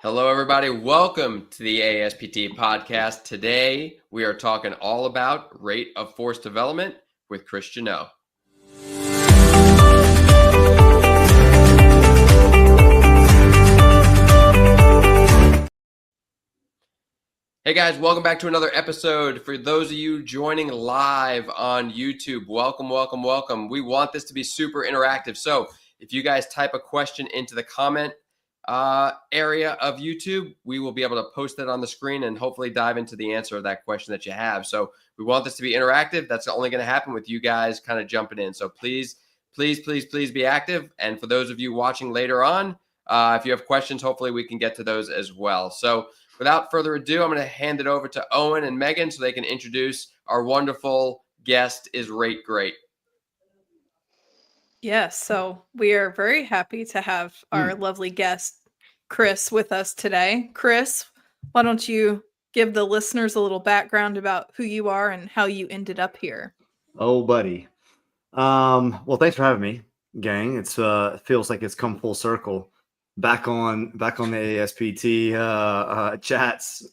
Hello, everybody. Welcome to the AASPT podcast. Today, we are talking all about rate of force development with Chris Juneau. Hey guys, welcome back to another episode. For those of you joining live on YouTube, welcome. We want this to be super interactive. So if you guys type a question into the comment area of YouTube, we will be able to post it on the screen and hopefully dive into the answer of that question that you have. So we want this to be interactive. That's only going to happen with you guys kind of jumping in. So please be active. And for those of you watching later on, if you have questions, hopefully we can get to those as well. So without further ado, I'm going to hand it over to Owen and Megan so they can introduce our wonderful guest is Rate Great. Yes, so we are very happy to have our lovely guest, Chris, with us today. Chris, why don't you give the listeners a little background about who you are and how you ended up here? Oh, buddy. Well, thanks for having me, gang. It feels like it's come full circle. Back on the AASPT chats.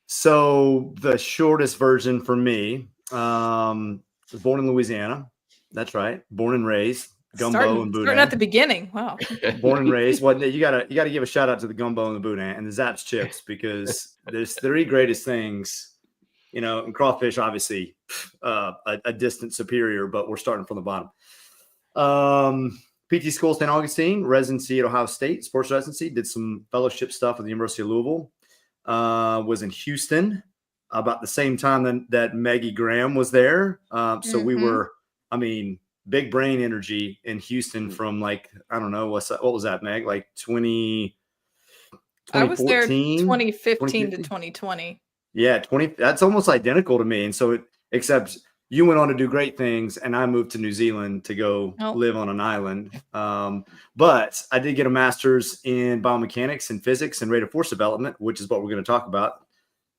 So the shortest version for me, was born in Louisiana. That's right. Born and raised. Gumbo and boudin. Starting at the beginning. Wow. Born and raised. Well, you gotta give a shout out to the gumbo and the boudin and the Zapp's chips, because there's three greatest things, and crawfish, obviously, a distant superior, but we're starting from the bottom. PT school, St. Augustine, residency at Ohio State, sports residency, did some fellowship stuff at the University of Louisville, was in Houston about the same time that Maggie Graham was there. So we were, big brain energy in Houston from like, I don't know, what was that, Meg? Like 2014? I was there 2015 to 2020. Yeah, that's almost identical to me. And so except you went on to do great things, and I moved to New Zealand to go live on an island. But I did get a master's in biomechanics and physics and rate of force development, which is what we're going to talk about.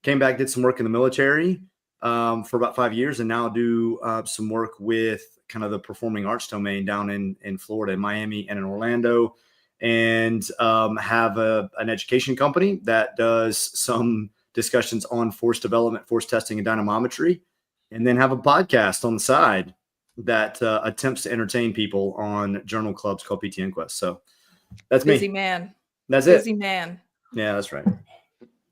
Came back, did some work in the military for about 5 years, and now do some work with kind of the performing arts domain down in Florida, in Miami, and in Orlando, and have an education company that does some discussions on force development, force testing, and dynamometry. And then have a podcast on the side that attempts to entertain people on journal clubs called PT Inquest. So that's me. Busy man. That's Busy man. Yeah, that's right.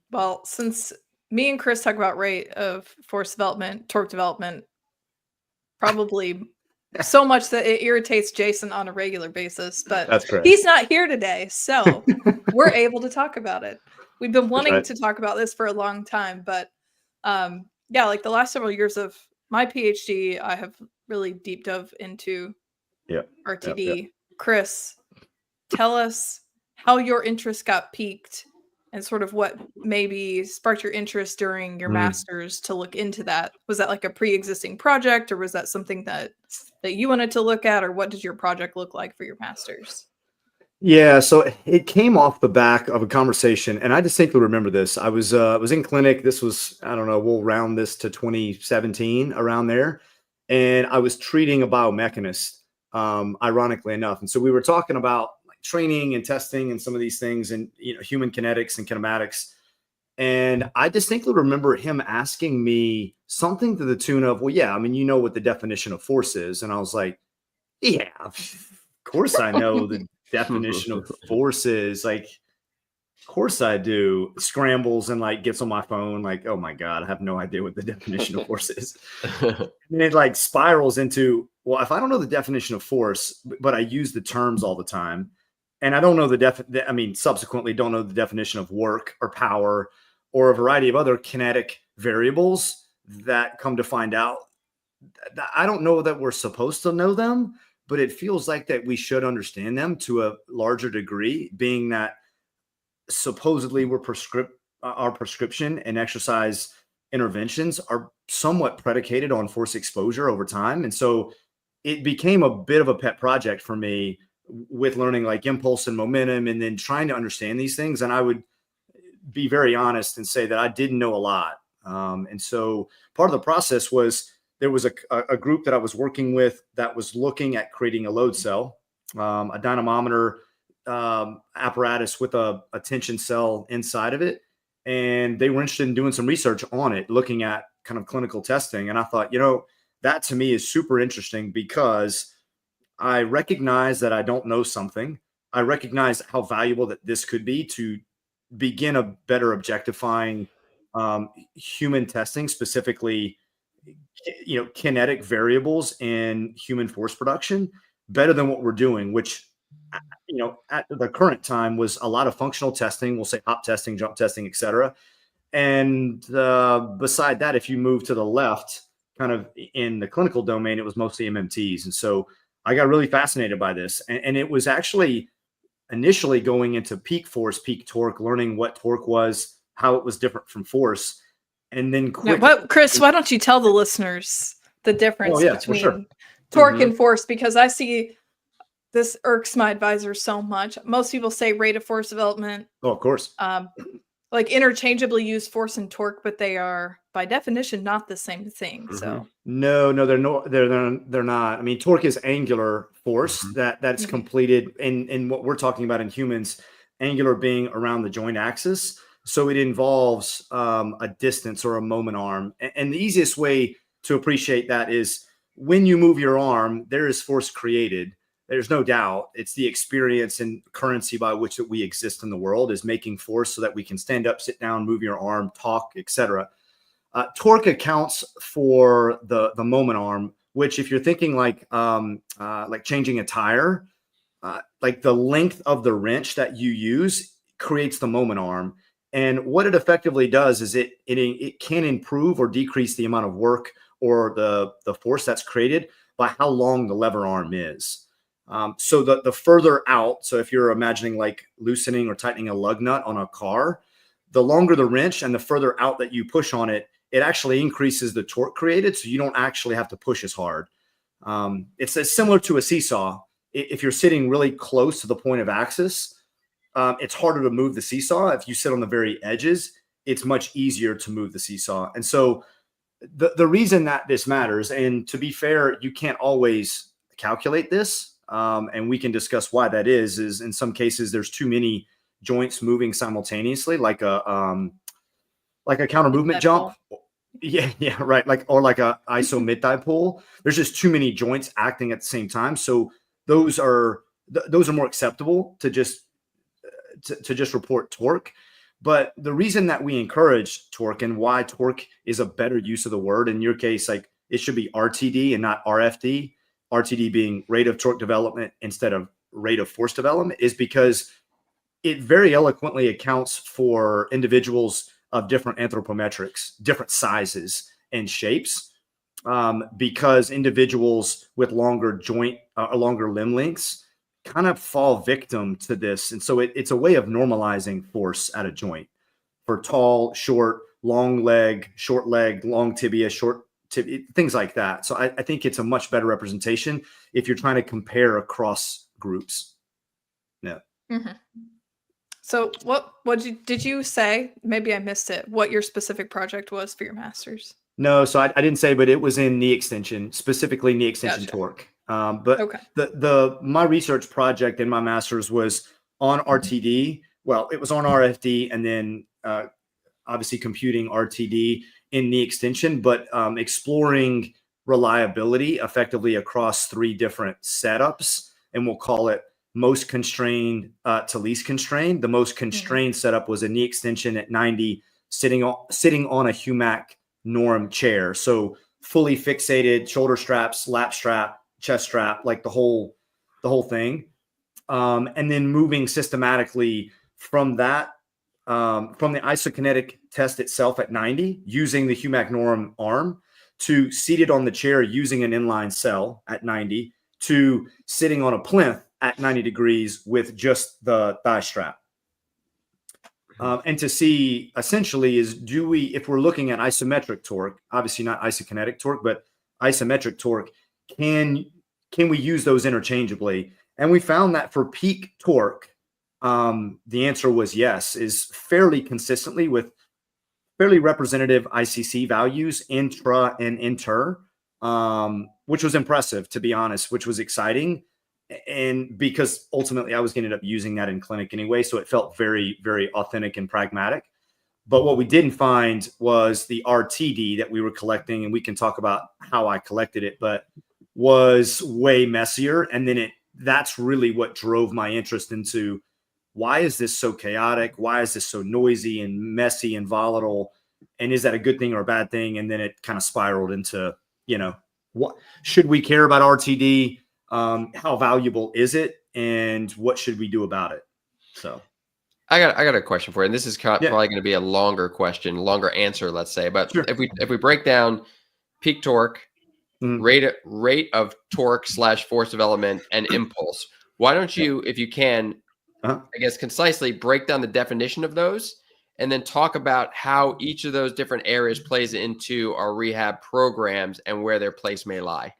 Well, since me and Chris talk about rate of force development, torque development, probably so much that it irritates Jason on a regular basis, but that's correct. He's not here today, so we're able to talk about it. We've been wanting to talk about this for a long time, but yeah, like the last several years of my PhD, I have really deep dove into RTD. Yep. Chris, tell us how your interest got piqued and sort of what maybe sparked your interest during your master's to look into that. Was that like a pre-existing project, or was that something that you wanted to look at, or what did your project look like for your master's? Yeah, so it came off the back of a conversation, and I distinctly remember this. I was in clinic. This was, I don't know, we'll round this to 2017, around there, and I was treating a biomechanist, ironically enough. And so we were talking about like training and testing and some of these things, and human kinetics and kinematics. And I distinctly remember him asking me something to the tune of, "Well, yeah, you know what the definition of force is?" And I was like, "Yeah, of course I know the definition of force is. Like, of course I do." Scrambles and like gets on my phone like, "Oh my God, I have no idea what the definition of force is." And it like spirals into, well, if I don't know the definition of force, but I use the terms all the time, and I don't know subsequently don't know the definition of work or power or a variety of other kinetic variables that come to find out, I don't know that we're supposed to know them, but it feels like that we should understand them to a larger degree, being that supposedly our prescription and exercise interventions are somewhat predicated on force exposure over time. And so it became a bit of a pet project for me with learning like impulse and momentum, and then trying to understand these things. And I would be very honest and say that I didn't know a lot. And so part of the process was, there was a group that I was working with that was looking at creating a load cell, a dynamometer apparatus with a tension cell inside of it. And they were interested in doing some research on it, looking at kind of clinical testing. And I thought, that to me is super interesting because I recognize that I don't know something. I recognize how valuable that this could be to begin a better objectifying human testing, specifically, kinetic variables in human force production, better than what we're doing, which, at the current time was a lot of functional testing. We'll say hop testing, jump testing, et cetera. And beside that, if you move to the left, kind of in the clinical domain, it was mostly MMTs. And so I got really fascinated by this. And it was actually initially going into peak force, peak torque, learning what torque was, how it was different from force. And then Chris, why don't you tell the listeners the difference between torque and force? Because I see this irks my advisor so much. Most people say rate of force development. Oh, of course. Like interchangeably use force and torque, but they are by definition not the same thing. So no, they're not. I mean, torque is angular force that's completed in what we're talking about in humans, angular being around the joint axis. So it involves a distance or a moment arm. And the easiest way to appreciate that is when you move your arm, there is force created. There's no doubt. It's the experience and currency by which that we exist in the world is making force so that we can stand up, sit down, move your arm, talk, etc. Torque accounts for the moment arm, which if you're thinking like changing a tire, like the length of the wrench that you use creates the moment arm. And what it effectively does is it can improve or decrease the amount of work or the force that's created by how long the lever arm is. So the further out, so if you're imagining like loosening or tightening a lug nut on a car, the longer the wrench and the further out that you push on it, it actually increases the torque created. So you don't actually have to push as hard. It's similar to a seesaw. If you're sitting really close to the point of axis, it's harder to move the seesaw. If you sit on the very edges, it's much easier to move the seesaw. And so the reason that this matters, and to be fair, you can't always calculate this. And we can discuss why that is in some cases, there's too many joints moving simultaneously, like a counter movement jump. Yeah, right. Like a iso mid-thigh pull. There's just too many joints acting at the same time. So those are more acceptable to just report torque. But the reason that we encourage torque and why torque is a better use of the word, in your case, like it should be RTD and not RFD, RTD being rate of torque development instead of rate of force development, is because it very eloquently accounts for individuals of different anthropometrics, different sizes and shapes, because individuals with longer limb lengths kind of fall victim to this. And so it's a way of normalizing force at a joint for tall, short, long leg, short leg, long tibia, short tibia, things like that. So I think it's a much better representation if you're trying to compare across groups. Yeah. Mm-hmm. So what did you say? Maybe I missed it. What your specific project was for your master's? No, so I didn't say, but it was in knee extension, specifically knee extension torque. But my research project in my master's was on RTD. Well, it was on RFD, and then obviously computing RTD in knee extension, but exploring reliability effectively across 3 different setups, and we'll call it most constrained to least constrained. The most constrained setup was a knee extension at 90, sitting on a Humac norm chair. So fully fixated shoulder straps, lap strap, chest strap, like the whole thing. And then moving systematically from that, from the isokinetic test itself at 90, using the Humac norm arm, to seated on the chair using an inline cell at 90, to sitting on a plinth at 90 degrees with just the thigh strap. And to see essentially if we're looking at isometric torque, obviously not isokinetic torque, but isometric torque, can we use those interchangeably? And we found that for peak torque, the answer was yes, is fairly consistently with fairly representative ICC values intra and inter, which was impressive, to be honest, which was exciting. And because ultimately I was going to end up using that in clinic anyway. So it felt very, very authentic and pragmatic. But what we didn't find was the RTD that we were collecting. And we can talk about how I collected it, but was way messier. And then that's really what drove my interest into, why is this so chaotic? Why is this so noisy and messy and volatile? And is that a good thing or a bad thing? And then it kind of spiraled into, what should we care about RTD? How valuable is it? And what should we do about it? So I got a question for you. And this is probably going to be a longer question, longer answer, let's say. But sure. if we break down peak torque, rate of torque / force development, and impulse, why don't you, if you can, I guess concisely break down the definition of those, and then talk about how each of those different areas plays into our rehab programs and where their place may lie?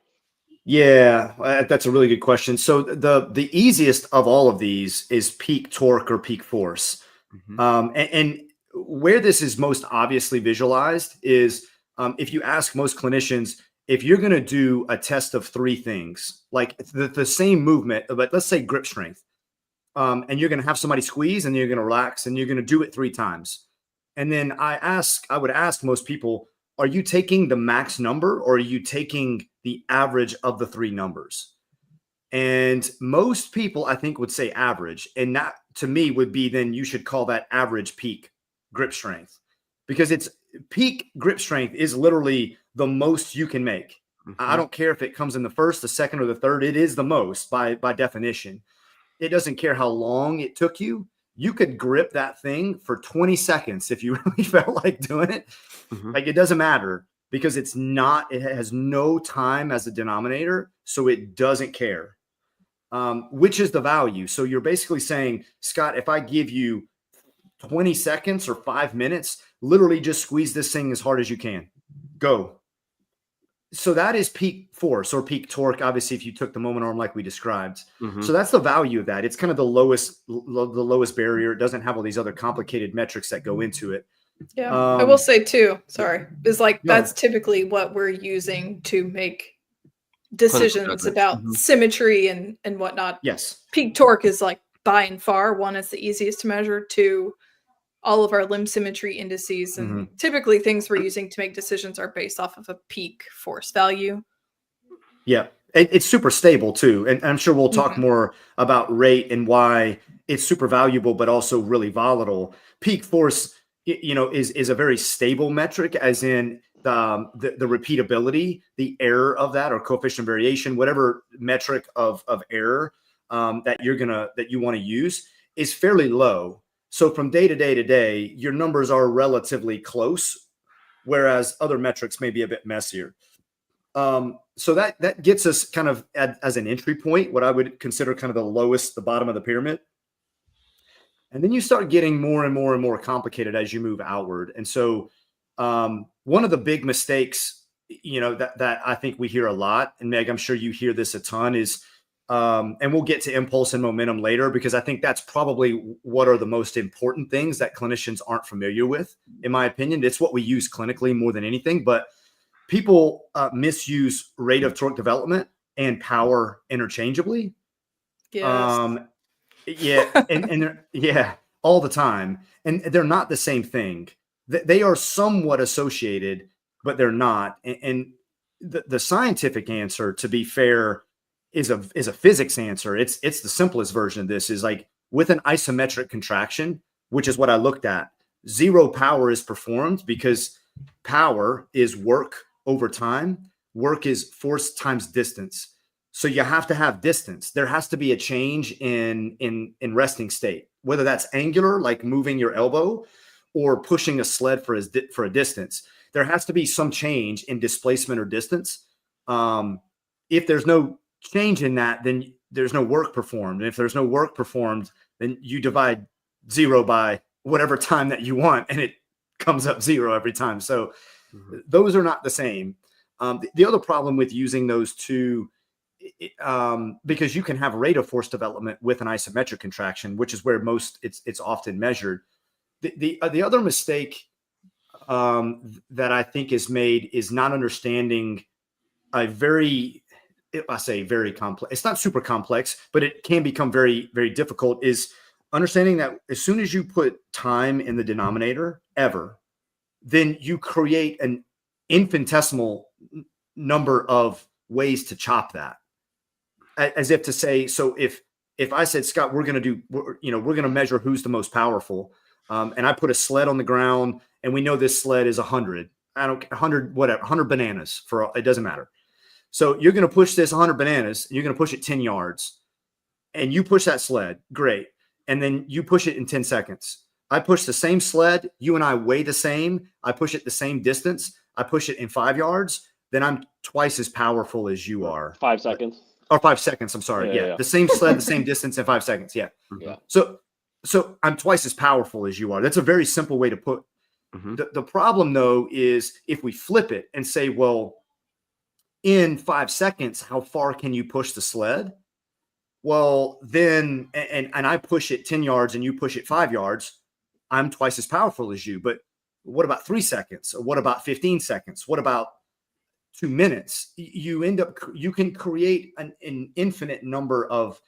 Yeah, that's a really good question. So the easiest of all of these is peak torque or peak force. And where this is most obviously visualized is if you ask most clinicians, if you're going to do a test of 3 things, like the same movement, but let's say grip strength, and you're going to have somebody squeeze and you're going to relax and you're going to do it 3 times. And then I would ask most people, are you taking the max number or are you taking the average of the 3 numbers? And most people, I think, would say average. And that to me would be, then you should call that average peak grip strength, because it's peak grip strength is literally the most you can make. I don't care if it comes in the first, the second, or the third. It is the most by definition. It doesn't care how long it took you. You could grip that thing for 20 seconds if you really felt like doing it. Like, it doesn't matter, because it has no time as a denominator. So it doesn't care, which is the value. So you're basically saying, Scott, if I give you 20 seconds or 5 minutes, literally just squeeze this thing as hard as you can. Go. So that is peak force or peak torque, obviously, if you took the moment arm like we described. So that's the value of that. It's kind of the lowest barrier. It doesn't have all these other complicated metrics that go into it. Yeah. I will say too, is like, that's typically what we're using to make decisions about symmetry and whatnot. Yes. Peak torque is like by and far one is the easiest to measure. To all of our limb symmetry indices, and typically things we're using to make decisions are based off of a peak force value. Yeah. It's super stable too. And I'm sure we'll talk more about rate and why it's super valuable, but also really volatile. Peak force, is a very stable metric, as in the repeatability, the error of that, or coefficient variation, whatever metric of error that you want to use, is fairly low. So from day to day to day, your numbers are relatively close, whereas other metrics may be a bit messier. So that gets us kind of as an entry point, what I would consider kind of the bottom of the pyramid. And then you start getting more and more and more complicated as you move outward. And so one of the big mistakes, that I think we hear a lot, and Meg, I'm sure you hear this a ton, is, and we'll get to impulse and momentum later, because I think that's probably what are the most important things that clinicians aren't familiar with. In my opinion, it's what we use clinically more than anything, but people misuse rate of torque development and power interchangeably. Yes. And all the time. And they're not the same thing. They are somewhat associated, but they're not. And the scientific answer, to be fair, is a physics answer. It's the simplest version of this, is like, with an isometric contraction, which is what I looked at, 0 power is performed, because power is work over time. Work is force times distance. So you have to have distance. There has to be a change in resting state, whether that's angular, like moving your elbow, or pushing a sled for a distance. There has to be some change in displacement or distance. If there's no change in that, then there's no work performed. And if there's no work performed, then you divide 0 by whatever time that you want, and it comes up 0 every time. So those are not the same. The other problem with using those two, because you can have rate of force development with an isometric contraction, which is where it's often measured. The other mistake that I think is made is not understanding a very I say very complex. It's not super complex, but it can become very, very difficult, is understanding that as soon as you put time in the denominator ever, then you create an infinitesimal number of ways to chop that. As if to say, so if I said, Scott, we're going to measure who's the most powerful. And I put a sled on the ground and we know this sled is 100, 100 bananas it doesn't matter. So you're going to push this 100 bananas and you're going to push it 10 yards and you push that sled. Great. And then you push it in 10 seconds. I push the same sled. You and I weigh the same. I push it the same distance. I push it in 5 yards. Then I'm twice as powerful as you are. 5 seconds. Or 5 seconds. I'm sorry. Yeah. The same sled, the same distance in 5 seconds. Yeah. So I'm twice as powerful as you are. That's a very simple way to put. The problem, though, is if we flip it and say, well, in 5 seconds, how far can you push the sled? Well, then, and I push it 10 yards and you push it 5 yards, I'm twice as powerful as you. But what about 3 seconds? Or what about 15 seconds? What about 2 minutes? You can create an infinite number of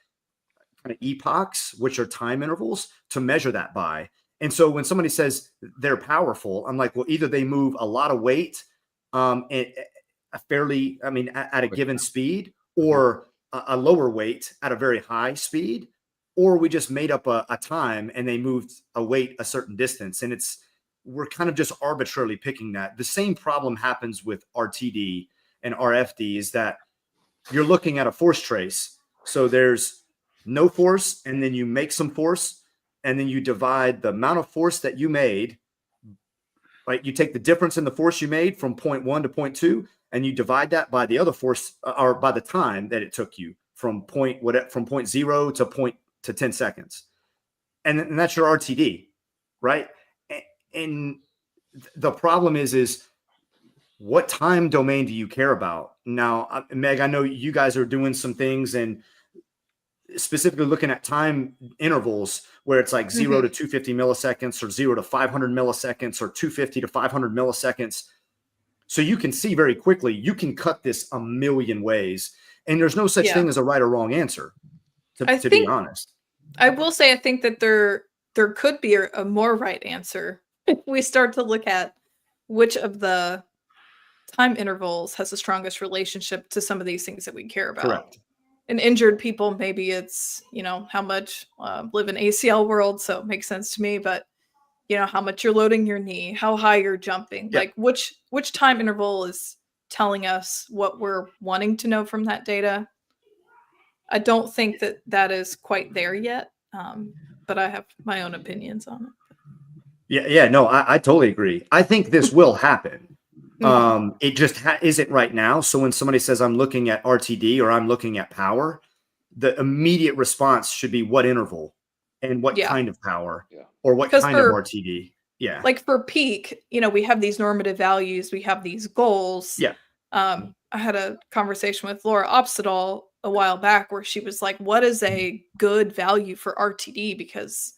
kind of epochs, which are time intervals, to measure that by. And so when somebody says they're powerful, I'm like, well, either they move a lot of weight at a given speed, or a lower weight at a very high speed, or we just made up a time and they moved a weight a certain distance. And we're kind of just arbitrarily picking that. The same problem happens with RTD and RFD, is that you're looking at a force trace. So there's no force, and then you make some force, and then you divide the amount of force that you made, right? You take the difference in the force you made from point 1 to point 2, and you divide that by the other force, or by the time that it took you from point 0 to 10 seconds. And that's your RTD, right? And the problem is what time domain do you care about? Now, Meg, I know you guys are doing some things and specifically looking at time intervals where it's like 0 to 250 milliseconds, or 0 to 500 milliseconds, or 250 to 500 milliseconds. So you can see very quickly, you can cut this a million ways, and there's no such thing as a right or wrong answer, to be honest. I will say, I think that there could be a more right answer if we start to look at which of the time intervals has the strongest relationship to some of these things that we care about. Correct. In injured people, maybe it's, how much live in ACL world, so it makes sense to me, but how much you're loading your knee, how high you're jumping, like which time interval is telling us what we're wanting to know from that data. I don't think that is quite there yet, but I have my own opinions on it. Yeah, no, I totally agree. I think this will happen. It just isn't right now. So when somebody says I'm looking at RTD or I'm looking at power, the immediate response should be what interval and what kind of power or what kind of RTD. Yeah. Like for peak, we have these normative values, we have these goals. Yeah. I had a conversation with Laura Opstedal a while back where she was like, what is a good value for RTD? Because,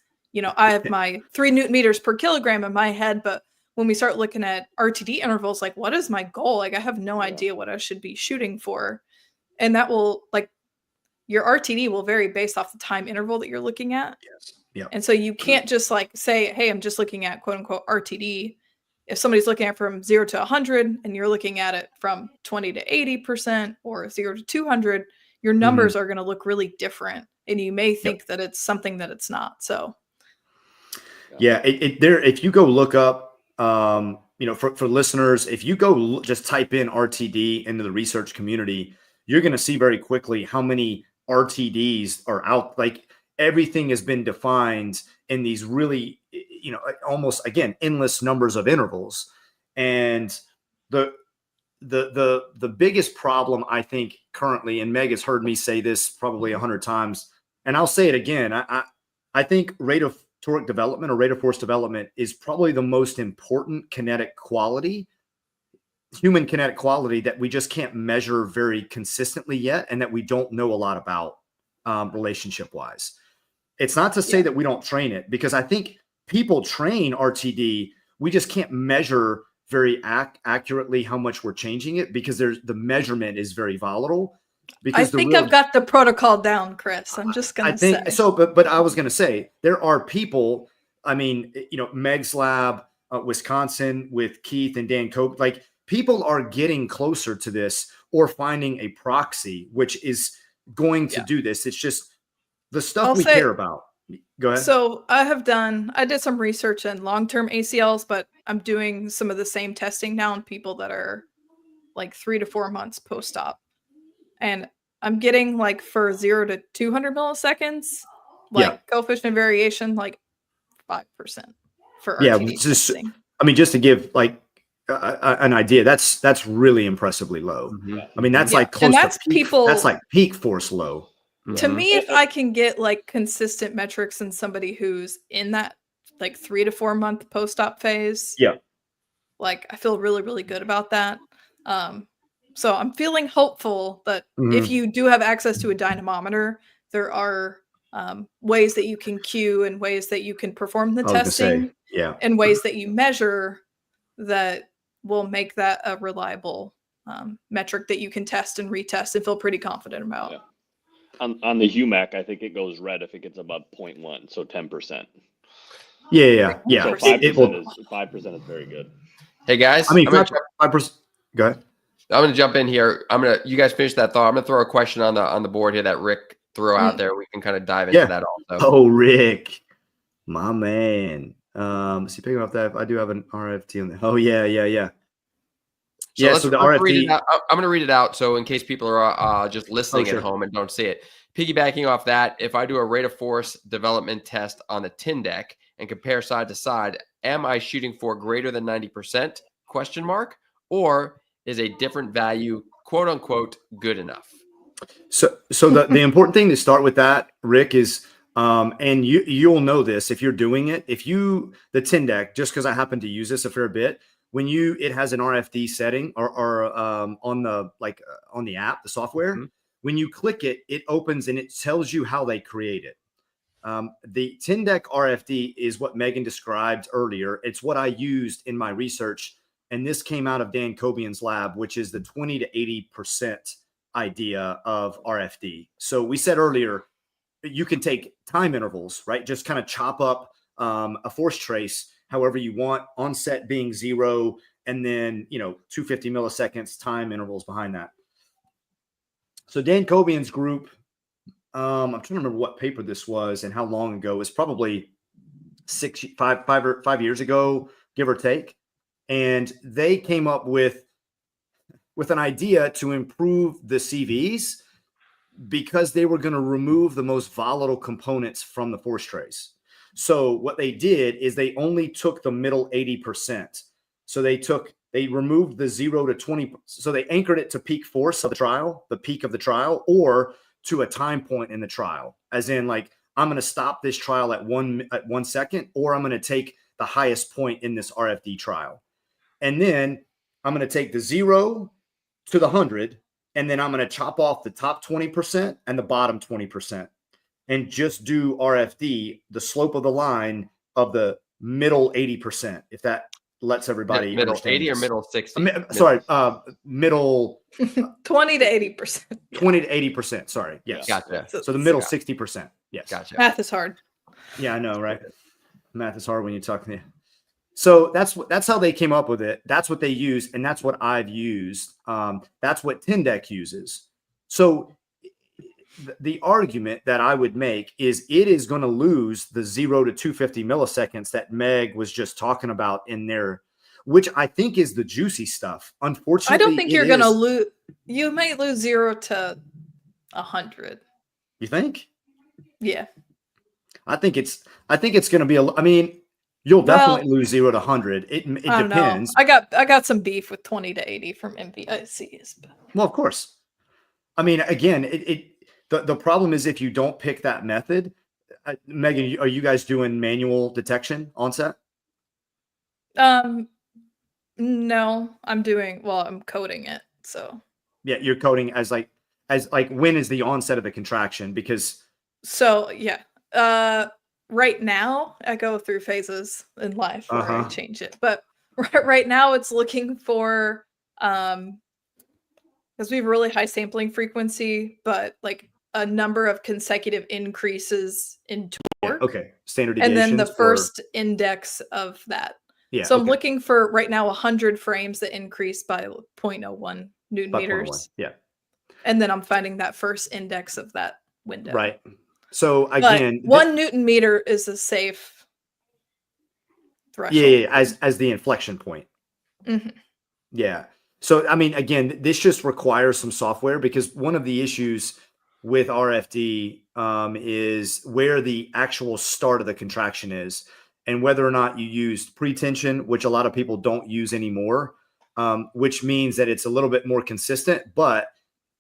I have my 3 Newton meters per kilogram in my head, but when we start looking at RTD intervals, like, what is my goal? Like, I have no idea what I should be shooting for. And that will, like, your RTD will vary based off the time interval that you're looking at. Yes. Yeah. And so you can't just like say, hey, I'm just looking at quote unquote RTD. If somebody's looking at from 0 to 100 and you're looking at it from 20 to 80% or 0 to 200, your numbers are going to look really different. And you may think that it's something that it's not. So. Yeah. If you go look up, for listeners, if you go just type in RTD into the research community, you're going to see very quickly how many RTDs are out. Like everything has been defined in these really, almost again, endless numbers of intervals. And the biggest problem I think currently, and Meg has heard me say this probably 100 times, and I'll say it again. I think rate of torque development or rate of force development is probably the most important kinetic quality, human kinetic quality, that we just can't measure very consistently yet, and that we don't know a lot about relationship wise. It's not to say that we don't train it, because I think people train RTD. We just can't measure very accurately how much we're changing it, because the measurement is very volatile. Because I've got the protocol down, Chris. I'm just gonna say. So. But I was gonna say there are people. I mean, Meg's lab, Wisconsin, with Keith and Dan Cope. Like, people are getting closer to this or finding a proxy which is going to do this. It's just the stuff we care about. Go ahead. So I did some research in long-term ACLs, but I'm doing some of the same testing now on people that are like 3 to 4 months post-op. And I'm getting, like, for 0 to 200 milliseconds, like, coefficient of variation, like 5% for RTD testing. I mean, just to give like an idea, that's really impressively low. Mm-hmm. I mean, that's like close to peak. That's like peak force low. To me, if I can get like consistent metrics in somebody who's in that like 3 to 4 month post-op phase, like, I feel really, really good about that. So I'm feeling hopeful that if you do have access to a dynamometer, there are ways that you can cue and ways that you can perform the testing, and ways that you measure that will make that a reliable metric that you can test and retest and feel pretty confident about. Yeah. On the HUMAC, I think it goes red if it gets above 0.1, so 10%. Yeah. So 5% is very good. Hey guys, I mean, 5%. Go ahead. I'm going to jump in here. You guys finish that thought. I'm going to throw a question on the board here that Rick threw out there. We can kind of dive into that also. Oh, Rick, my man. Is he picking up that? I do have an RFT on there. Oh, yeah. So the RFT. I'm going to read it out. So in case people are just listening at home and don't see it, piggybacking off that, if I do a rate of force development test on the Tyndek and compare side to side, am I shooting for greater than 90%? ? Or is a different value, quote unquote, good enough? So the important thing to start with that, Rick, is and you'll know this if you're doing it. The Tyndek, just because I happen to use this a fair bit, when it has an RFD setting or on the app, the software, when you click it, it opens and it tells you how they create it. The Tyndek RFD is what Megan described earlier. It's what I used in my research, and this came out of Dan Cobian's lab, which is the 20 to 80% idea of RFD. So we said earlier, you can take time intervals, right? Just kind of chop up a force trace however you want, onset being 0, and then 250 milliseconds time intervals behind that. So Dan Cobian's group, I'm trying to remember what paper this was and how long ago. It was probably 5 years ago, give or take. And they came up with an idea to improve the CVs because they were going to remove the most volatile components from the force trace. So what they did is they only took the middle 80%. So they removed the 0 to 20. So they anchored it to peak force of the trial, the peak of the trial, or to a time point in the trial, as in, like, I'm going to stop this trial at 1 second, or I'm going to take the highest point in this RFD trial. And then I'm going to take the 0 to the 100, and then I'm going to chop off the top 20% and the bottom 20%, and just do RFD, the slope of the line of the middle 80%, if that lets everybody middle understand 80 this. or middle 60? Middle 20 to 80%. 20 to 80%. Sorry. Yes. Gotcha. So the middle 60%. Yes. Gotcha. Math is hard. Yeah, I know, right? Math is hard when you talk to me. So that's how they came up with it. That's what they use, and that's what I've used. That's what Tyndek uses. So the argument that I would make is it is going to lose the 0 to 250 milliseconds that Meg was just talking about in there, which I think is the juicy stuff. Unfortunately, I don't think you're going to lose. You might lose 0 to 100. You think? Yeah. I think it's going to be I mean, you'll definitely lose 0 to 100. It depends. Know. I got some beef with 20 to 80 from MVICs. But... Well, of course. I mean, again, the problem is if you don't pick that method. Megan, are you guys doing manual detection on set? No, I'm coding it. So yeah, you're coding as when is the onset of the contraction? Because right now I go through phases in life where I change it, but right now it's looking for because we have really high sampling frequency, but like a number of consecutive increases in torque. Okay. Standard And deviations. then the first index of that. Yeah. So I'm looking for right now 100 frames that increase by 0.01 Newton meters. Yeah. And then I'm finding that first index of that window. Right. So again, but 1 Newton meter is a safe threshold. Yeah. As the inflection point. Mm-hmm. Yeah. So, I mean, again, this just requires some software, because one of the issues with RFD is where the actual start of the contraction is, and whether or not you used pretension, which a lot of people don't use anymore, which means that it's a little bit more consistent. But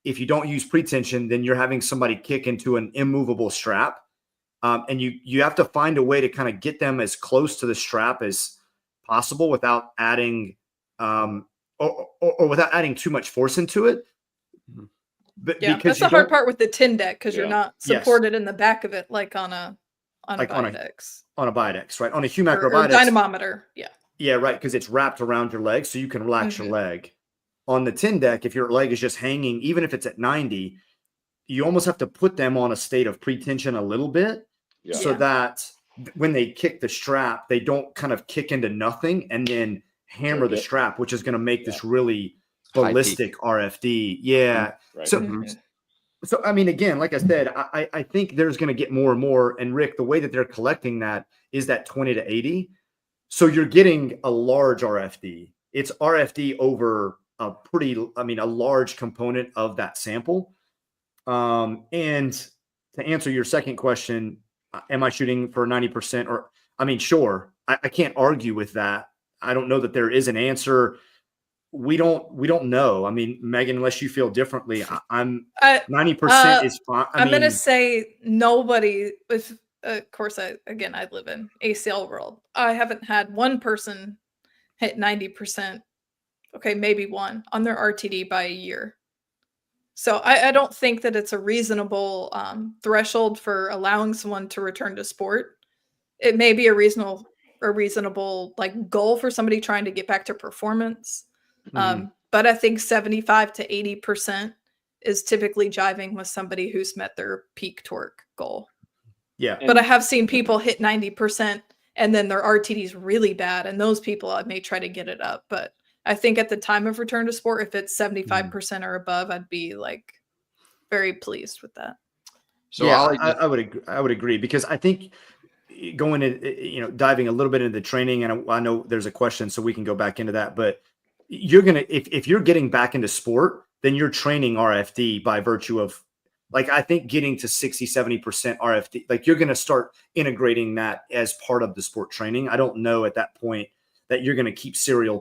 if you don't use pretension, then you're having somebody kick into an immovable strap. And you have to find a way to kind of get them as close to the strap as possible without adding or without adding too much force into it. But yeah, that's the hard part with the tin deck, because you're not supported in the back of it like on a Biodex. On a Biodex, right? On a Humac or Biodex. Dynamometer. Yeah. Yeah, right, because it's wrapped around your leg, so you can relax your leg. On the tin deck, if your leg is just hanging, even if it's at 90, you almost have to put them on a state of pretension a little bit, so that when they kick the strap, they don't kind of kick into nothing and then hammer the strap, which is going to make this really ballistic RFD. Yeah. Right. So, I mean, again, like I said, I think there's going to get more and more. And Rick, the way that they're collecting that is that 20 to 80. So you're getting a large RFD. It's RFD over a large component of that sample. And to answer your second question, am I shooting for 90%? Or, I mean, sure, I can't argue with that. I don't know that there is an answer. We don't know. I mean, Megan, unless you feel differently, I'm 90% is fine. I'm going to say nobody with, of course, I live in ACL world. I haven't had one person hit 90%. Okay. Maybe one on their RTD by a year. So I don't think that it's a reasonable threshold for allowing someone to return to sport. It may be a reasonable like goal for somebody trying to get back to performance. But I think 75 to 80% is typically jiving with somebody who's met their peak torque goal. Yeah. But I have seen people hit 90% and then their RTD is really bad. And those people, I may try to get it up. But I think at the time of return to sport, if it's 75% or above, I'd be like very pleased with that. So yeah, I would agree, because I think going in, diving a little bit into the training, and I know there's a question, so we can go back into that, but you're going to, if you're getting back into sport, then you're training RFD by virtue of, like, I think getting to 60, 70% RFD, like you're going to start integrating that as part of the sport training. I don't know at that point that you're going to keep serial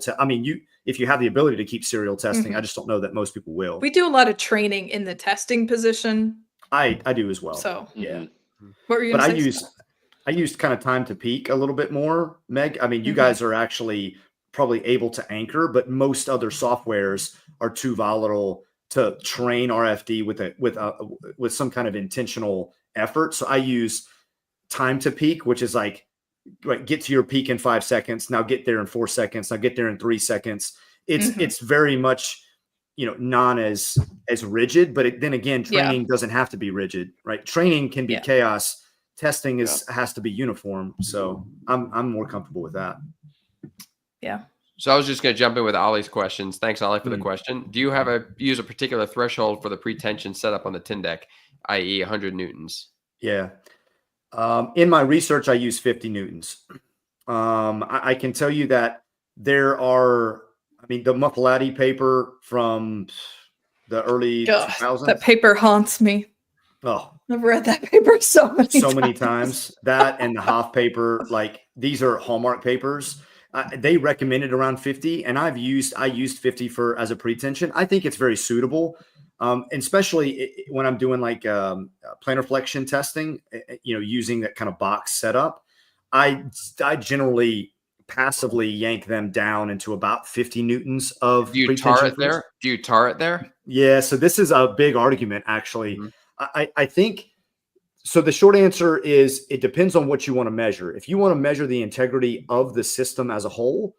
if you have the ability to keep serial testing, I just don't know that most people will. We do a lot of training in the testing position. I do as well. So yeah. What were you going to say? I used kind of time to peak a little bit more, Meg. I mean, you guys are actually probably able to anchor, but most other softwares are too volatile to train RFD with some kind of intentional effort. So I use time to peak, which is like, get to your peak in 5 seconds. Now get there in 4 seconds. Now get there in 3 seconds. It's very much, non as rigid, but then again, training doesn't have to be rigid, right? Training can be chaos. Testing has to be uniform. So I'm more comfortable with that. Yeah. So I was just going to jump in with Ollie's questions. Thanks, Ollie, for the question. Do you use a particular threshold for the pretension setup on the tin deck, i.e. 100 Newtons? Yeah. In my research, I use 50 Newtons. I can tell you that there are, the Muffalati paper from the early 2000s. That paper haunts me. Oh, I've read that paper so many times. That and the Hoff paper, like these are Hallmark papers. They recommended around 50, and I used 50 as a pretension. I think it's very suitable. And especially when I'm doing like plantar flexion testing, using that kind of box setup, I generally passively yank them down into about 50 Newtons of Do you tar it there? Do you tar it there? Yeah. So this is a big argument, actually. I think, so the short answer is it depends on what you want to measure. If you want to measure the integrity of the system as a whole,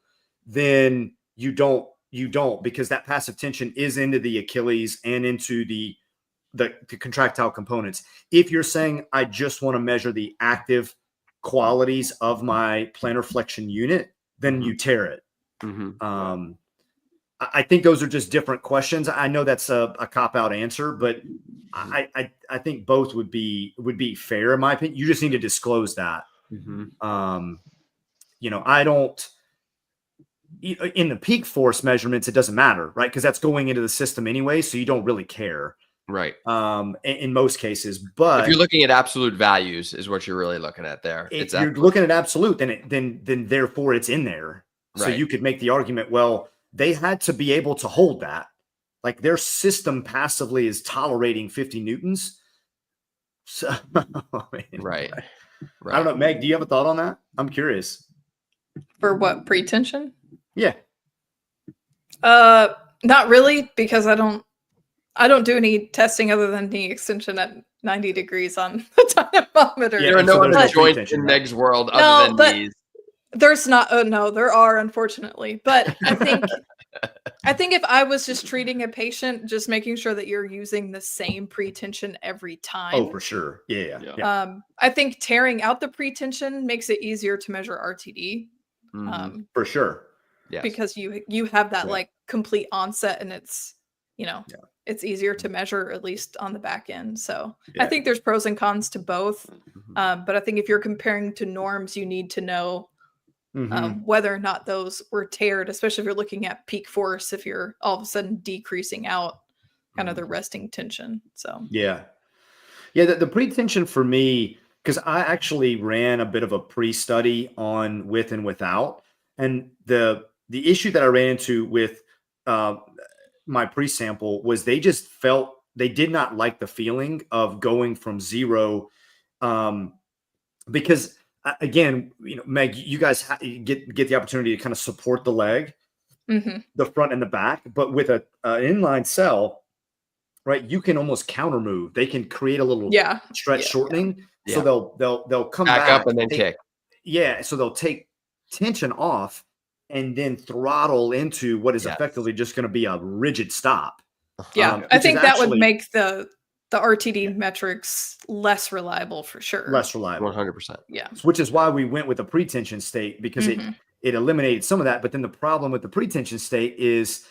then you don't you don't, because that passive tension is into the Achilles and into the contractile components. If you're saying I just want to measure the active qualities of my plantar flexion unit, then you tear it. I think those are just different questions. I know that's a cop-out answer, but I think both would be fair in my opinion. You just need to disclose that. I don't, in the peak force measurements, it doesn't matter, right? Because that's going into the system anyway, so you don't really care. Right. In most cases, but if you're looking at absolute values is what you're really looking at there. If you're looking at absolute, then therefore it's in there. So you could make the argument, well, they had to be able to hold that. Like their system passively is tolerating 50 Newtons. So, right. I don't know. Meg, do you have a thought on that? I'm curious. For what, pretension? Yeah. Not really, because I don't do any testing other than knee extension at 90 degrees on the dynamometer. Yeah, there are no other joints in Meg's world other than knees. There's not. Oh no, there are, unfortunately. But I think if I was just treating a patient, just making sure that you're using the same pretension every time. Oh, for sure. Yeah. I think tearing out the pretension makes it easier to measure RTD. For sure. Yeah. Because you have that like complete onset, and it's it's easier to measure, at least on the back end. So I think there's pros and cons to both. But I think if you're comparing to norms, you need to know whether or not those were teared, especially if you're looking at peak force, if you're all of a sudden decreasing out kind of the resting tension. So the pretension for me, because I actually ran a bit of a pre-study on with and without, and the issue that I ran into with my pre-sample was they just felt they did not like the feeling of going from zero, because again, Meg, you guys get the opportunity to kind of support the leg, the front and the back, but with an inline cell, right, you can almost counter move. They can create a little stretch shortening, so they'll come back up and then kick. Yeah, so they'll take tension off and then throttle into what is effectively just going to be a rigid stop. Yeah, I think that would make the RTD metrics less reliable for sure. Less reliable. 100%. Yeah. Which is why we went with the pretension state, because it eliminated some of that. But then the problem with the pretension state is,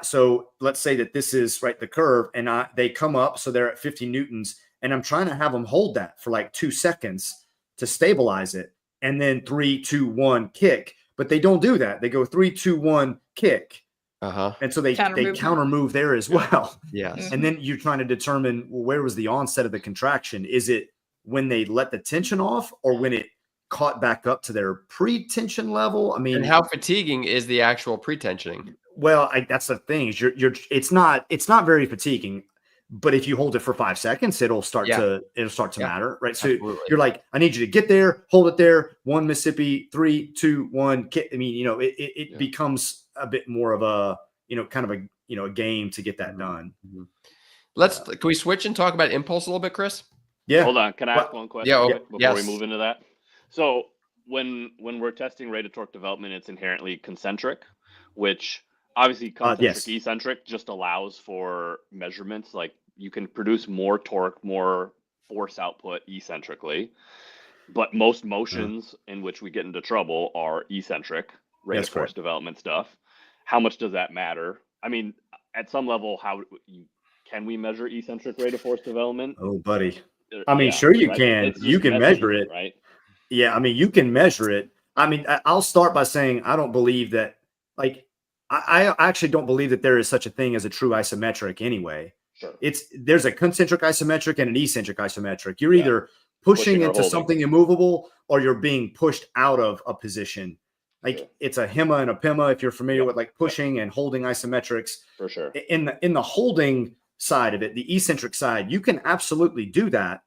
so let's say that this is the curve, and they come up, so they're at 50 Newtons, and I'm trying to have them hold that for like 2 seconds to stabilize it, and then 3, 2, 1 kick. But they don't do that. They go 3, 2, 1 kick. And so they counter move there as well. Yes. And then you're trying to determine, well, where was the onset of the contraction? Is it when they let the tension off, or when it caught back up to their pre-tension level? I mean, and how fatiguing is the actual pre-tensioning? Well, that's the thing. It's not very fatiguing, but if you hold it for 5 seconds, it'll start to matter, right? So you're like, I need you to get there, hold it there, 1 Mississippi, 3, 2, 1 kick. I mean, it becomes a bit more of a, kind of a game to get that done. Can we switch and talk about impulse a little bit, Chris? Yeah. Hold on. Can I ask one question before we move into that? So when we're testing rate of torque development, it's inherently concentric, which obviously concentric eccentric just allows for measurements. Like you can produce more torque, more force output eccentrically, but most motions in which we get into trouble are eccentric rate of force development stuff. How much does that matter? I mean, at some level, can we measure eccentric rate of force development? Oh, buddy. I mean, sure you can. You can measure it, right? Yeah, I mean, you can measure it. I mean, I'll start by saying I don't believe that. Like, I actually don't believe that there is such a thing as a true isometric anyway. Sure. There's a concentric isometric and an eccentric isometric. You're either pushing into something immovable, or you're being pushed out of a position. Like it's a HEMA and a PEMA, if you're familiar with like pushing and holding isometrics. For sure. In the holding side of it, the eccentric side, you can absolutely do that.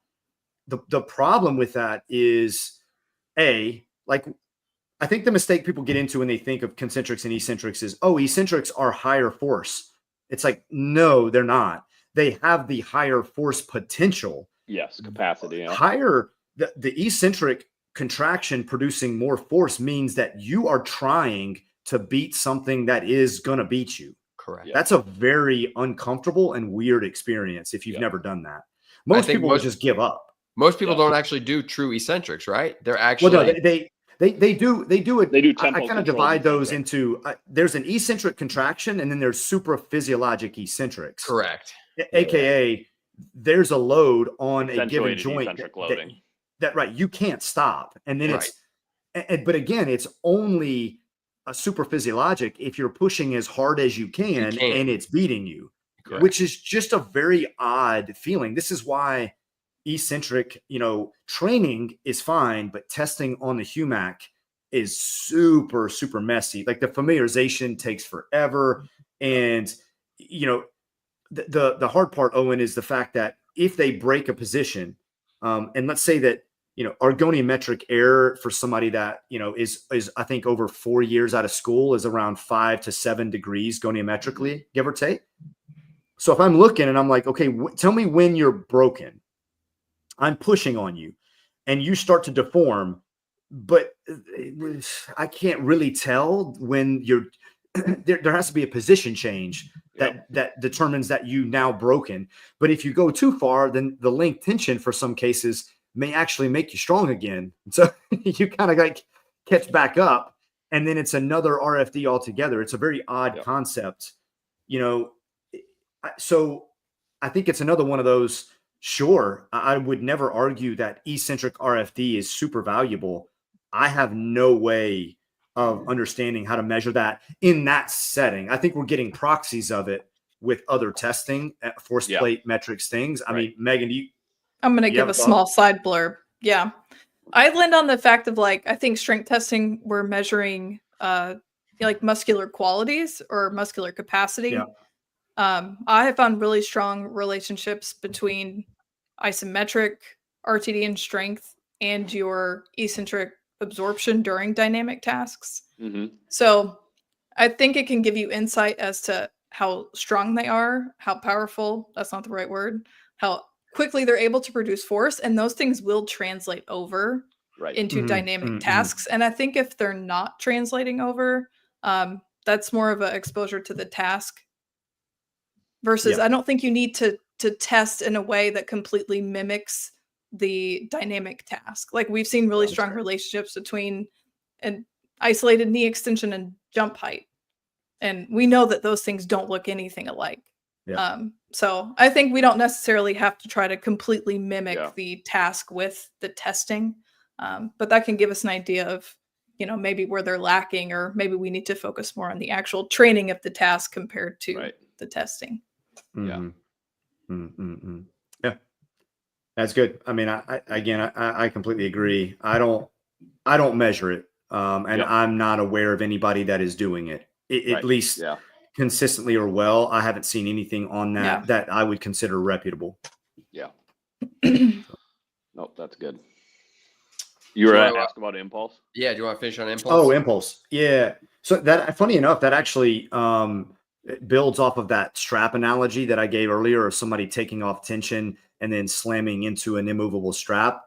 The problem with that is, I think the mistake people get into when they think of concentrics and eccentrics is, eccentrics are higher force. It's like, no, they're not. They have the higher force potential. Yes, capacity. Yeah. Higher, the eccentric contraction producing more force means that you are trying to beat something that is going to beat you. Correct. That's a very uncomfortable and weird experience if you've never done that. Most people will just give up. Most people don't actually do true eccentrics, right? They're actually they do it. They do tempo. I kind of divide those into there's an eccentric contraction and then there's supraphysiologic eccentrics. Correct. AKA there's a load on a given joint that right, you can't stop. And then but again, it's only a supraphysiologic if you're pushing as hard as you can. And it's beating you. Correct. Which is just a very odd feeling. This is why eccentric, training is fine, but testing on the HUMAC is super, super messy. Like the familiarization takes forever. And, the hard part, Owen, is the fact that if they break a position, and let's say that, ergonometric error for somebody that, is I think over 4 years out of school is around 5 to 7 degrees goniometrically, give or take. So if I'm looking and I'm like, okay, tell me when you're broken. I'm pushing on you and you start to deform, but I can't really tell when you're there has to be a position change that determines that you now broken. But if you go too far, then the link tension for some cases may actually make you strong again. So you kind of like catch back up and then it's another RFD altogether. It's a very odd concept, So I think it's another one of those. Sure, I would never argue that eccentric RFD is super valuable. I have no way of understanding how to measure that in that setting. I think we're getting proxies of it with other testing, force plate metrics things. I mean, Megan, I'm going to give a small side blurb. Yeah. I land on the fact of I think strength testing, we're measuring muscular qualities or muscular capacity. Yeah. I have found really strong relationships between isometric RTD and strength and your eccentric absorption during dynamic tasks. Mm-hmm. So I think it can give you insight as to how strong they are, how powerful, that's not the right word, how quickly they're able to produce force. And those things will translate over into dynamic tasks. And I think if they're not translating over, that's more of an exposure to the task versus I don't think you need to test in a way that completely mimics the dynamic task. Like we've seen really strong relationships between an isolated knee extension and jump height. And we know that those things don't look anything alike. Yeah. So I think we don't necessarily have to try to completely mimic the task with the testing. But that can give us an idea of, maybe where they're lacking, or maybe we need to focus more on the actual training of the task compared to the testing. Mm-hmm. Mm-hmm. Yeah, that's good. I mean, I completely agree. I don't measure it. And I'm not aware of anybody that is doing it, at least consistently or well. I haven't seen anything on that that I would consider reputable. Yeah. Nope, that's good. You were asked about impulse? Yeah, do you want to finish on impulse? Oh, impulse. Yeah. So that, funny enough, that actually it builds off of that strap analogy that I gave earlier, of somebody taking off tension and then slamming into an immovable strap.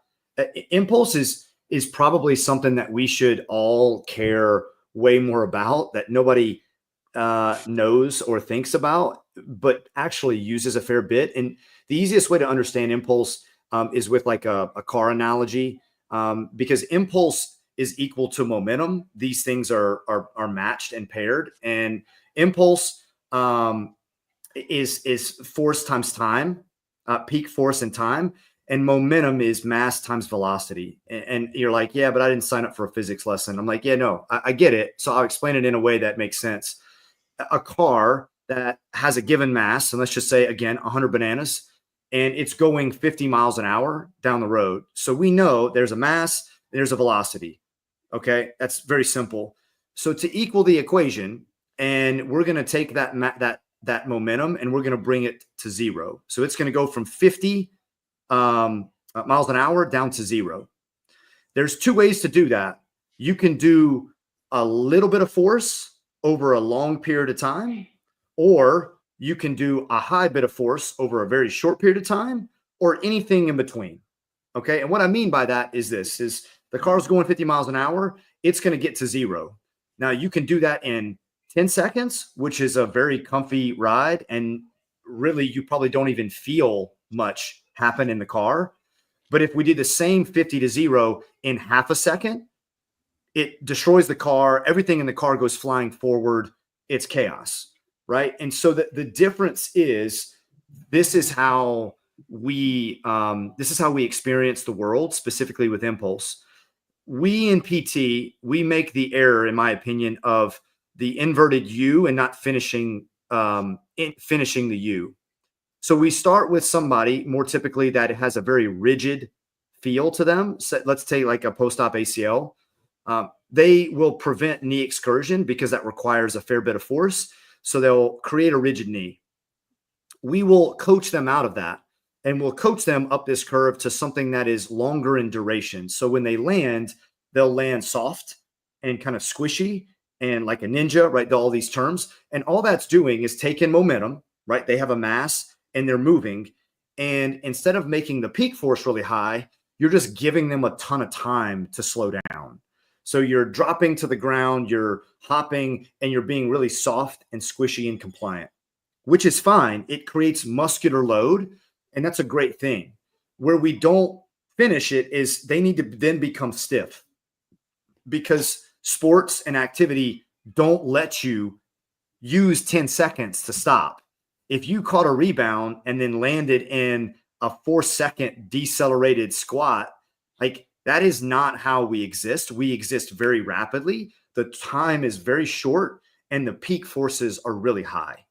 Impulse is probably something that we should all care way more about, that nobody knows or thinks about, but actually uses a fair bit. And the easiest way to understand impulse is with like a car analogy, because impulse is equal to momentum. These things are matched and paired, and impulse is force times time, peak force and time, and momentum is mass times velocity. And you're like, yeah, but I didn't sign up for a physics lesson. I'm like, yeah, no, I get it. So I'll explain it in a way that makes sense. A car that has a given mass, and let's just say, again, 100 bananas, and it's going 50 miles an hour down the road. So we know there's a mass, there's a velocity. Okay, that's very simple. So to equal the equation, and we're going to take that momentum and we're going to bring it to zero. So it's going to go from 50 miles an hour down to zero. There's two ways to do that. You can do a little bit of force over a long period of time, or you can do a high bit of force over a very short period of time, or anything in between. Okay. And what I mean by that is this: is the car's going 50 miles an hour, it's going to get to zero. Now you can do that in 10 seconds, which is a very comfy ride. And really, you probably don't even feel much happen in the car. But if we did the same 50 to 0 in half a second, it destroys the car. Everything in the car goes flying forward. It's chaos, right? And so the difference is this is how we experience the world, specifically with impulse. We in PT, we make the error, in my opinion, of the inverted U and not finishing the U. So we start with somebody more typically that has a very rigid feel to them. So let's take like a post-op ACL. They will prevent knee excursion because that requires a fair bit of force. So they'll create a rigid knee. We will coach them out of that, and we'll coach them up this curve to something that is longer in duration. So when they land, they'll land soft and kind of squishy and like a ninja, right? All these terms. And all that's doing is taking momentum, right? They have a mass and they're moving. And instead of making the peak force really high, you're just giving them a ton of time to slow down. So you're dropping to the ground, you're hopping, and you're being really soft and squishy and compliant, which is fine. It creates muscular load, and that's a great thing. Where we don't finish it is they need to then become stiff, because sports and activity don't let you use 10 seconds to stop. If you caught a rebound and then landed in a 4-second decelerated squat, like that is not how we exist. We exist very rapidly. The time is very short and the peak forces are really high.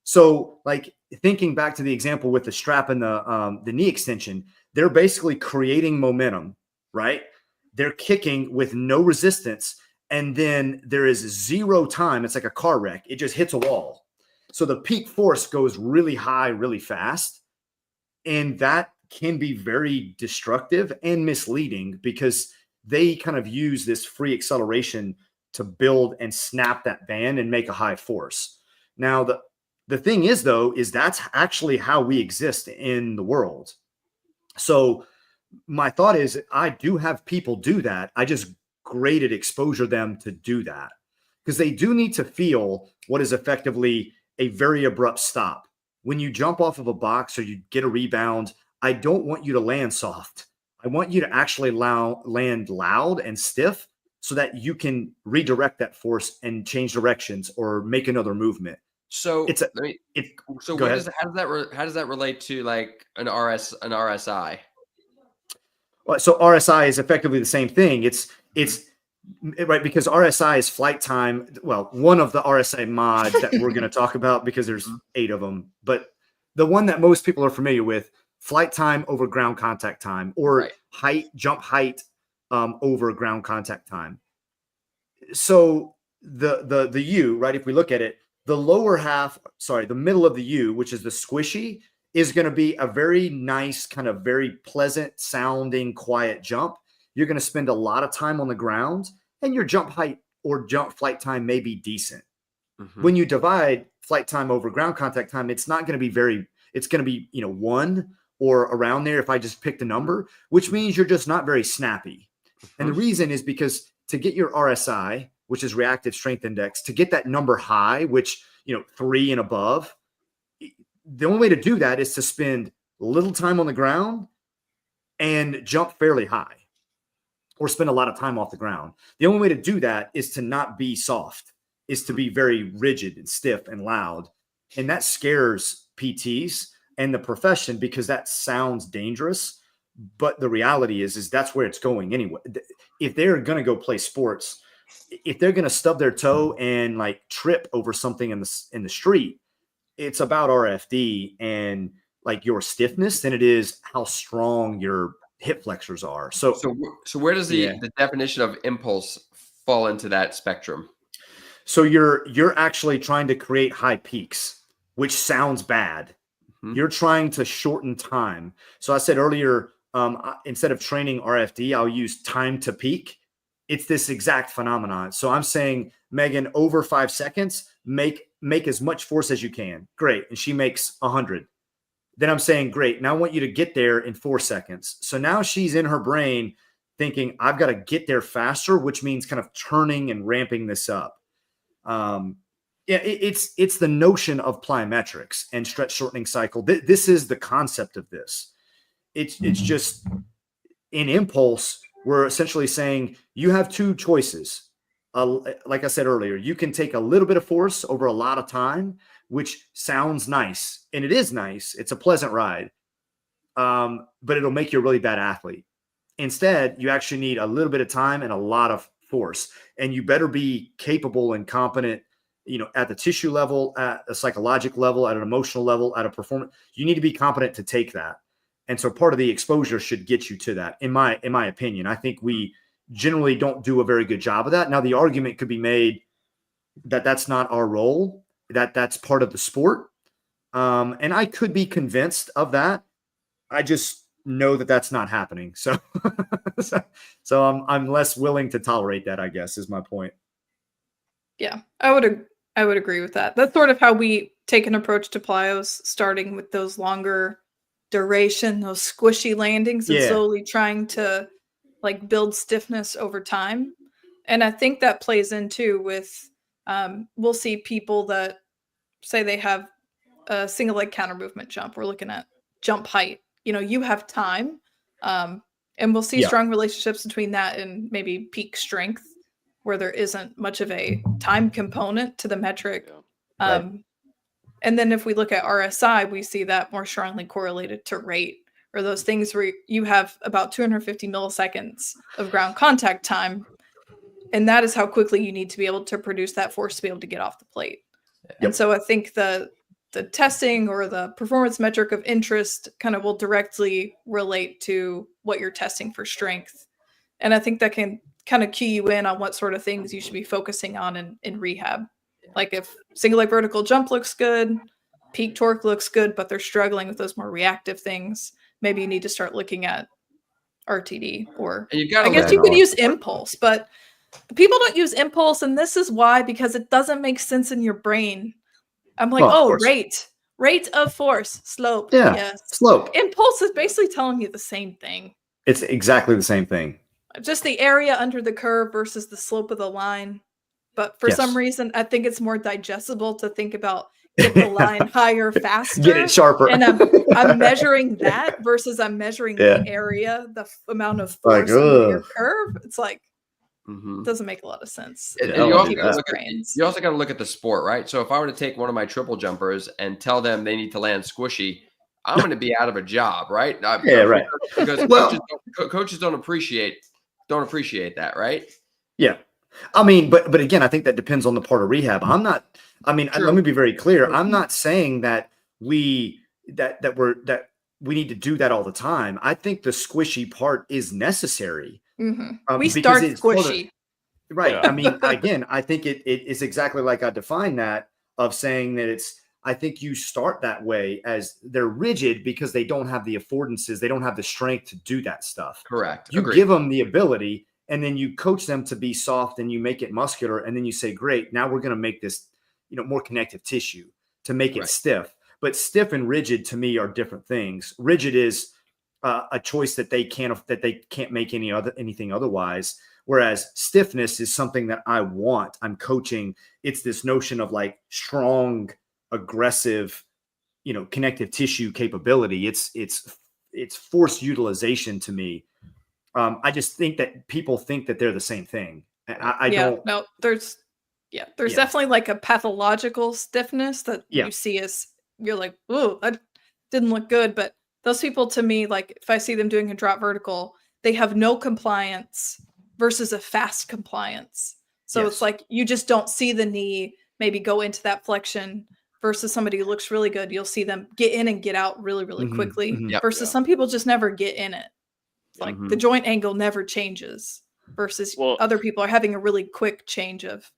So like thinking back to the example with the strap and the knee extension, they're basically creating momentum, right? They're kicking with no resistance. And then there is 0 time. It's like a car wreck. It just hits a wall. So the peak force goes really high, really fast. And that can be very destructive and misleading because they kind of use this free acceleration to build and snap that band and make a high force. Now, the thing is, though, is that's actually how we exist in the world. So my thought is I do have people do that. I just graded exposure them to do that because they do need to feel what is effectively a very abrupt stop. When you jump off of a box or you get a rebound, I don't want you to land soft. I want you to actually land loud and stiff so that you can redirect that force and change directions or make another movement. So how does that relate to like an RSI? Well, so RSI is effectively the same thing. It's right, because RSI is flight time. Well, one of the RSI mods that we're going to talk about because there's 8 of them, but the one that most people are familiar with, flight time over ground contact time, or jump height over ground contact time. So the U, right? If we look at it, the the middle of the U, which is the squishy, is going to be a very nice, kind of very pleasant sounding, quiet jump. You're going to spend a lot of time on the ground, and your jump height or jump flight time may be decent. Mm-hmm. When you divide flight time over ground contact time, it's not going to be it's going to be, 1 or around there if I just picked a number, which means you're just not very snappy. Mm-hmm. And the reason is because to get your RSI, which is reactive strength index, to get that number high, which, 3 and above, the only way to do that is to spend little time on the ground and jump fairly high, or spend a lot of time off the ground. The only way to do that is to not be soft, is to be very rigid and stiff and loud. And that scares PTs and the profession because that sounds dangerous. But the reality is that's where it's going anyway. If they're going to go play sports, if they're going to stub their toe and like trip over something in the street, it's about RFD and like your stiffness than it is how strong your hip flexors are. So where does the definition of impulse fall into that spectrum? So you're actually trying to create high peaks, which sounds bad. Mm-hmm. You're trying to shorten time. So I said earlier, instead of training RFD, I'll use time to peak. It's this exact phenomenon. So I'm saying, Megan, over 5 seconds, make as much force as you can. Great. And she makes 100. Then I'm saying, great. Now I want you to get there in 4 seconds. So now she's in her brain thinking I've got to get there faster, which means kind of turning and ramping this up. It's the notion of plyometrics and stretch shortening cycle. This is the concept of this. It's just in impulse, we're essentially saying you have two choices. Like I said earlier, you can take a little bit of force over a lot of time, which sounds nice, and it is nice. It's a pleasant ride, but it'll make you a really bad athlete. Instead, you actually need a little bit of time and a lot of force, and you better be capable and competent, at the tissue level, at a psychological level, at an emotional level, at a performance. You need to be competent to take that. And so part of the exposure should get you to that. In my opinion, I think we generally don't do a very good job of that. Now, the argument could be made that that's not our role, that that's part of the sport. And I could be convinced of that. I just know that that's not happening. So, so I'm less willing to tolerate that, I guess, is my point. Yeah, I would agree with that. That's sort of how we take an approach to plyos, starting with those longer duration, those squishy landings, and slowly trying to like build stiffness over time. And I think that plays into with, we'll see people that say they have a single leg counter movement jump. We're looking at jump height. You have time, and we'll see strong relationships between that and maybe peak strength, where there isn't much of a time component to the metric. And then if we look at RSI, we see that more strongly correlated to rate, or those things where you have about 250 milliseconds of ground contact time. And that is how quickly you need to be able to produce that force to be able to get off the plate. And so I think the testing or the performance metric of interest kind of will directly relate to what you're testing for strength. And I think that can kind of key you in on what sort of things you should be focusing on in rehab. Like if single leg vertical jump looks good, peak torque looks good, but they're struggling with those more reactive things, maybe you need to start looking at RTD, or I guess you could use impulse, but people don't use impulse. And this is why, because it doesn't make sense in your brain. I'm like, rate of force, slope. Yeah, yes. Slope. Impulse is basically telling you the same thing. It's exactly the same thing. Just the area under the curve versus the slope of the line. But for some reason, I think it's more digestible to think about get the line higher, faster. Get it sharper. And I'm measuring that versus I'm measuring the area, the amount of force under your curve. It's like, doesn't make a lot of sense. And you also got to look at the sport, right? So if I were to take one of my triple jumpers and tell them they need to land squishy, I'm going to be out of a job, right? Right. Because coaches don't appreciate that, right? Yeah. I mean, but again, I think that depends on the part of rehab. Let me be very clear. I'm not saying that we need to do that all the time. I think the squishy part is necessary. We start squishy. Right. I mean, again, I think it is exactly like I define that, of saying that I think you start that way as they're rigid because they don't have the affordances. They don't have the strength to do that stuff. Correct. You give them the ability, and then you coach them to be soft, and you make it muscular. And then you say, great, now we're going to make this, more connective tissue to make it stiff. But stiff and rigid to me are different things. Rigid is a choice that they can't make anything otherwise. Whereas stiffness is something that I want. I'm coaching. It's this notion of like strong, aggressive, connective tissue capability. It's force utilization to me. I just think that people think that they're the same thing. I don't. No, there's definitely like a pathological stiffness that you see as you're like, ooh, that didn't look good. But those people, to me, like if I see them doing a drop vertical, they have no compliance versus a fast compliance. So it's like you just don't see the knee maybe go into that flexion versus somebody who looks really good. You'll see them get in and get out really, really quickly versus some people just never get in it. Like the joint angle never changes versus other people are having a really quick change of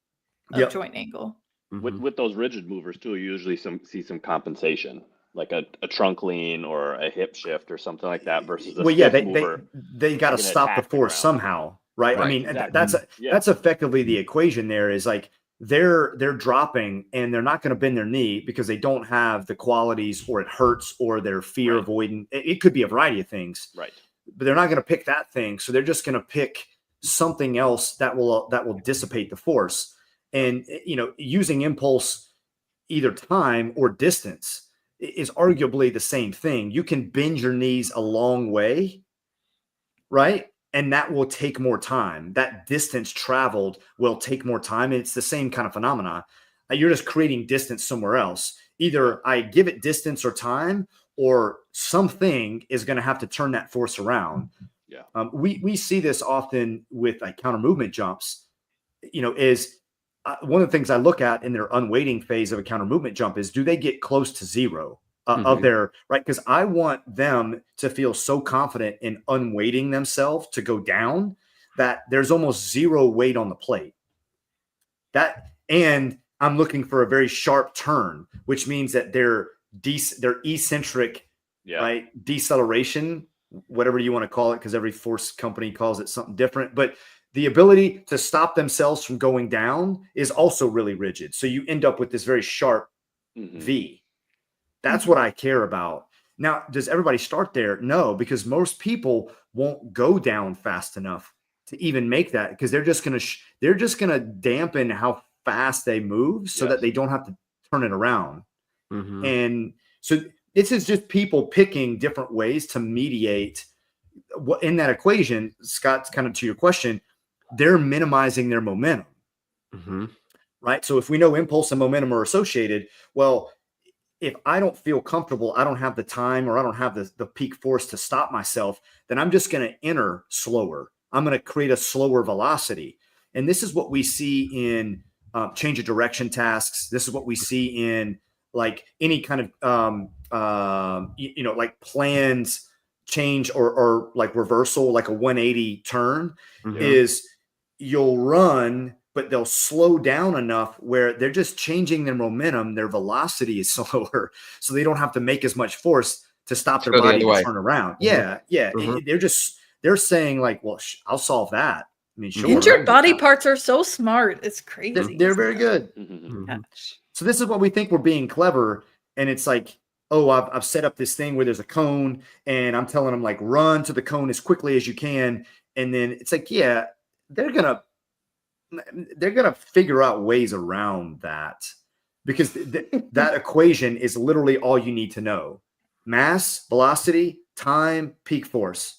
joint angle. With those rigid movers too, you usually see some compensation, like a trunk lean or a hip shift or something like that versus a stiff mover. They got to stop the force somehow, right? I mean, exactly. That's effectively the equation there is like they're dropping and they're not going to bend their knee because they don't have the qualities, or it hurts, or they're fear avoidant. It could be a variety of things. Right. but they're not going to pick that thing. So they're just going to pick something else that will dissipate the force. And, using impulse, either time or distance, is arguably the same thing. You can bend your knees a long way, right? And that will take more time. That distance traveled will take more time. And it's the same kind of phenomena. You're just creating distance somewhere else. Either I give it distance or time, or something is going to have to turn that force around. Yeah. We see this often with like counter movement jumps, is one of the things I look at in their unweighting phase of a counter movement jump is, do they get close to zero of their, right? Because I want them to feel so confident in unweighting themselves to go down that there's almost zero weight on the plate. And I'm looking for a very sharp turn, which means that their eccentric, right, deceleration, whatever you want to call it, because every force company calls it something different. But the ability to stop themselves from going down is also really rigid. So you end up with this very sharp V. That's what I care about. Now, does everybody start there? No, because most people won't go down fast enough to even make that, because they're just gonna dampen how fast they move so that they don't have to turn it around. And so this is just people picking different ways to mediate what in that equation. Scott, kind of to your question, they're minimizing their momentum, right? So if we know impulse and momentum are associated, well, if I don't feel comfortable, I don't have the time, or I don't have the peak force to stop myself, then I'm just going to enter slower. I'm going to create a slower velocity. And this is what we see in change of direction tasks. This is what we see in like any kind of, like plans change or like reversal, like a 180 turn is you'll run, but they'll slow down enough where they're just changing their momentum. Their velocity is slower, so they don't have to make as much force to stop their body to turn around. They're saying like, well, I'll solve that. I mean, sure. Injured body parts are so smart. It's crazy. They're very good. So this is what we think we're being clever. And it's like, oh, I've set up this thing where there's a cone, and I'm telling them like, run to the cone as quickly as you can. And then it's like, yeah, they're going to figure out ways around that, because that equation is literally all you need to know. Mass, velocity, time, peak force.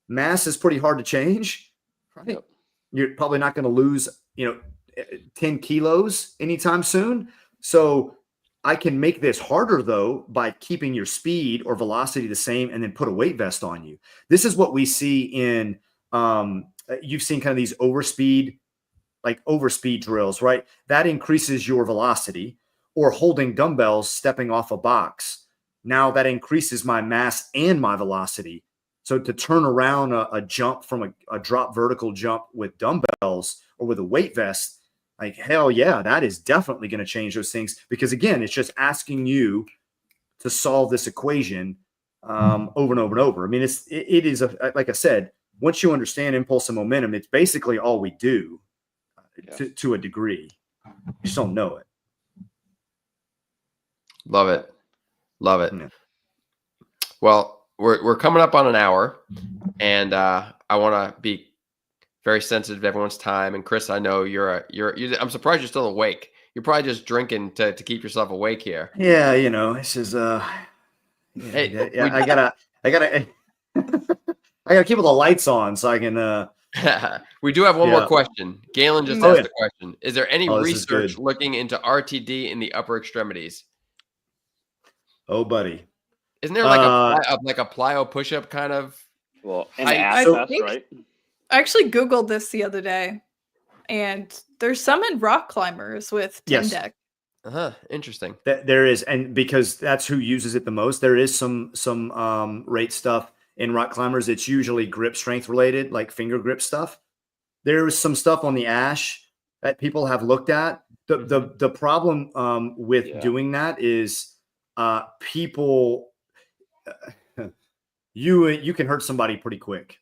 Mass is pretty hard to change, right? Yep. You're probably not going to lose, 10 kilos anytime soon. So I can make this harder though, by keeping your speed or velocity the same, and then put a weight vest on you. This is what we see in, you've seen kind of these overspeed drills, right? That increases your velocity. Or holding dumbbells, stepping off a box. Now that increases my mass and my velocity. So to turn around a jump from a drop vertical jump with dumbbells or with a weight vest, like, hell yeah, that is definitely going to change those things. Because again, it's just asking you to solve this equation over and over and over. I mean, it is like I said, once you understand impulse and momentum, it's basically all we do to a degree. You just don't know it. Love it. Yeah. Well, we're coming up on an hour, and I want to be very sensitive to everyone's time. And Chris, I know you're I'm surprised you're still awake. You're probably just drinking to keep yourself awake here. Yeah, this is hey, I gotta keep all the lights on so I can. We do have one more question. Galen just asked a question. Is there any research looking into RTD in the upper extremities? Oh, buddy. Isn't there like a plyo push-up kind of? Well, I think, right? I actually Googled this the other day, and there's some in rock climbers with Tendec. Interesting. There is, and because that's who uses it the most, there is some rate stuff in rock climbers. It's usually grip strength related, like finger grip stuff. There is some stuff on the Ash that people have looked at. The problem with doing that is people you can hurt somebody pretty quick.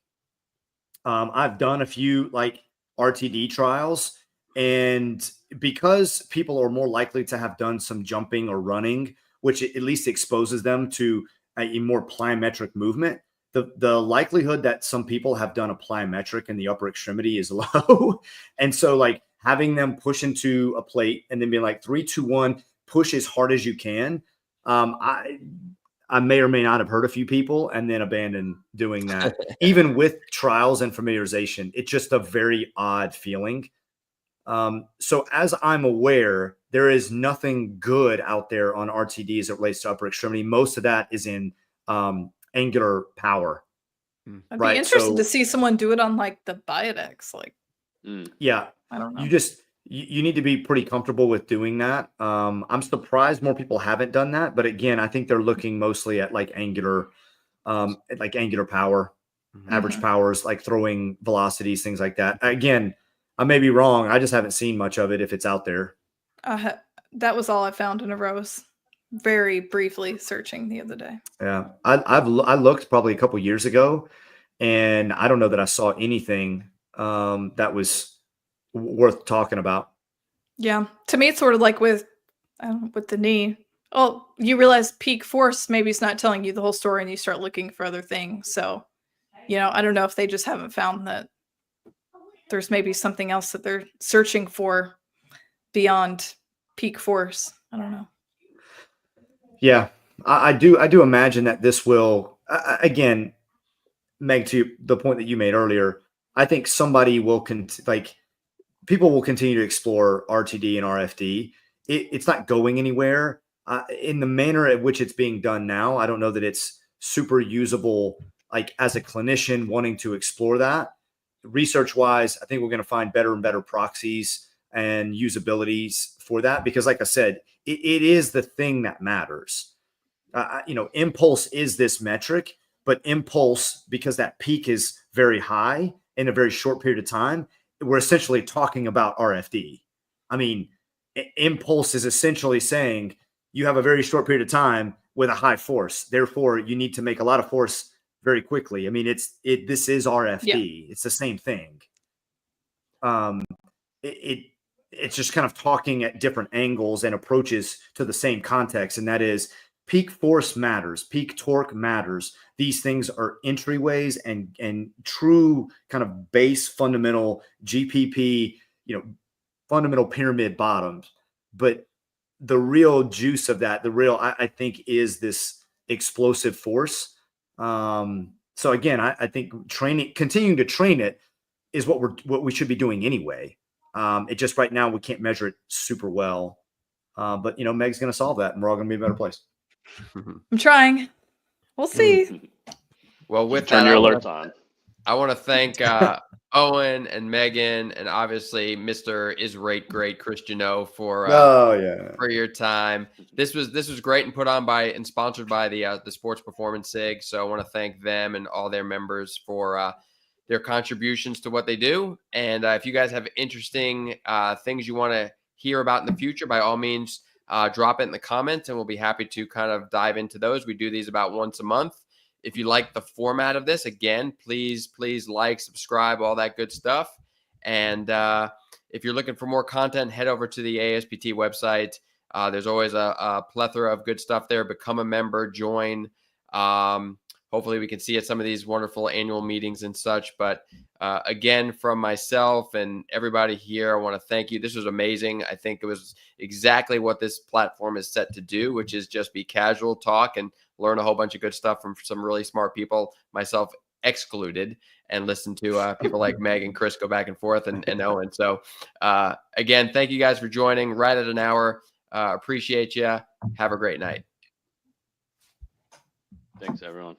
I've done a few like RTD trials, and because people are more likely to have done some jumping or running, which at least exposes them to a more plyometric movement, the likelihood that some people have done a plyometric in the upper extremity is low. And so like having them push into a plate and then being like 3, 2, 1, push as hard as you can. I may or may not have hurt a few people and then abandon doing that. Even with trials and familiarization, it's just a very odd feeling. So as I'm aware, there is nothing good out there on RTD as it relates to upper extremity. Most of that is in angular power. I'd be interested to see someone do it on like the Biodex. Like, yeah, I don't know. You need to be pretty comfortable with doing that. I'm surprised more people haven't done that, but again, I think they're looking mostly at like angular power, average powers, like throwing velocities, things like that. Again, I may be wrong. I just haven't seen much of it if it's out there. That was all I found in a rows. Very briefly searching the other day. Yeah, I looked probably a couple years ago, and I don't know that I saw anything that was worth talking about. Yeah, to me, it's sort of like with the knee. Oh, you realize peak force maybe it's not telling you the whole story, and you start looking for other things. So, I don't know if they just haven't found that there's maybe something else that they're searching for beyond peak force. I don't know. Yeah, I do imagine that this will, again, Meg, to the point that you made earlier, I think somebody will people will continue to explore RTD and RFD. It's not going anywhere in the manner at which it's being done now. I don't know that it's super usable, like as a clinician wanting to explore that. Research wise, I think we're going to find better and better proxies and usabilities for that, because like I said, it is the thing that matters. Impulse is this metric, but impulse, because that peak is very high in a very short period of time, we're essentially talking about RFD. I mean, impulse is essentially saying you have a very short period of time with a high force. Therefore, you need to make a lot of force very quickly. I mean, this is RFD. Yeah. It's the same thing. It's just kind of talking at different angles and approaches to the same context. And that is peak force matters. Peak torque matters. These things are entryways and true kind of base fundamental GPP, fundamental pyramid bottoms. But the real juice of that, I think, is this explosive force. So again, I think continuing to train it is what we should be doing anyway. It just right now we can't measure it super well. But Meg's going to solve that, and we're all going to be in a better place. I'm trying. We'll see. Well, with turn that, your alerts on. I want to thank Owen and Megan, and obviously Mr. Is Great Chris Juneau for your time. This was great and put on by and sponsored by the Sports Performance SIG. So I want to thank them and all their members for their contributions to what they do. And if you guys have interesting things you want to hear about in the future, by all means, drop it in the comments, and we'll be happy to kind of dive into those. We do these about once a month. If you like the format of this, again, please like, subscribe, all that good stuff. And if you're looking for more content, head over to the AASPT website. There's always a plethora of good stuff there. Become a member, join. Hopefully we can see at some of these wonderful annual meetings and such. But again, from myself and everybody here, I want to thank you. This was amazing. I think it was exactly what this platform is set to do, which is just be casual, talk, and learn a whole bunch of good stuff from some really smart people, myself excluded, and listen to people like Meg and Chris go back and forth and Owen. So again, thank you guys for joining right at an hour. Appreciate you. Have a great night. Thanks, everyone.